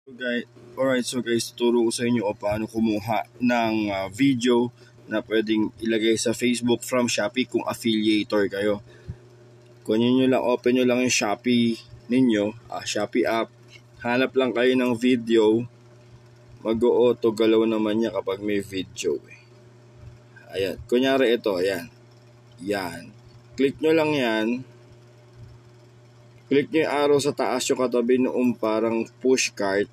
Alright, so guys, tuturo ko sa inyo paano kumuha ng video na pwedeng ilagay sa Facebook from Shopee kung affiliator kayo. Kunin nyo lang, open nyo lang yung Shopee ninyo, Shopee app. Hanap lang kayo ng video. Mag-auto galaw naman niya kapag may video. Ayan, kunyari ito, ayan. Yan. Click nyo lang yan. Click nyo yung arrow sa taas yung katabi noong parang push cart.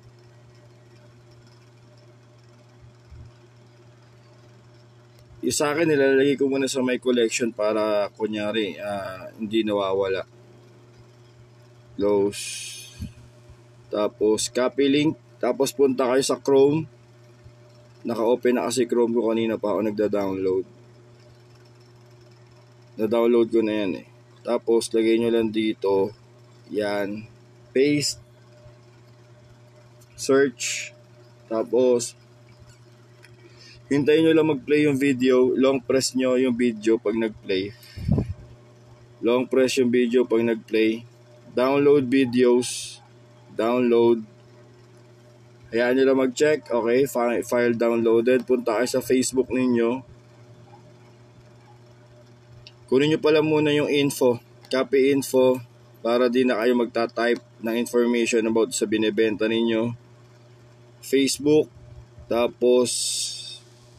Yung sa akin, nilalagay ko muna sa my collection para kunyari hindi nawawala. Close. Tapos copy link. Tapos punta kayo sa Chrome. Naka-open na kasi Chrome ko kanina pa ako nagda-download. Na-download ko na yan eh. Tapos lagay nyo lang dito. Yan. Paste. Search. Tapos hintayin nyo lang mag-play yung video. Long press nyo yung video pag nag-play. Long press yung video pag nag-play. Download videos. Download. Hayaan nyo lang mag-check. Okay, file downloaded. Punta kayo sa Facebook ninyo. Kunin nyo pala muna yung info. Copy info. Para di na kayo magta-type ng information about sa binibenta ninyo. Facebook. Tapos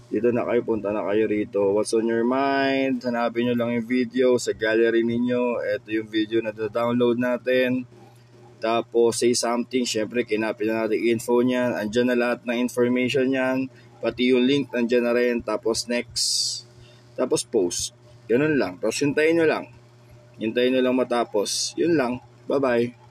dito na kayo, punta na kayo rito. What's on your mind? Hanapin nyo lang yung video sa gallery ninyo. Ito yung video na download natin. Tapos say something. Syempre kinapin na natin info niyan. Andyan na lahat ng information niyan. Pati yung link andyan na rin. Tapos next. Tapos post. Ganun lang. Tapos hintayin nyo lang. Hintayin nyo lang matapos. Yun lang. Bye bye.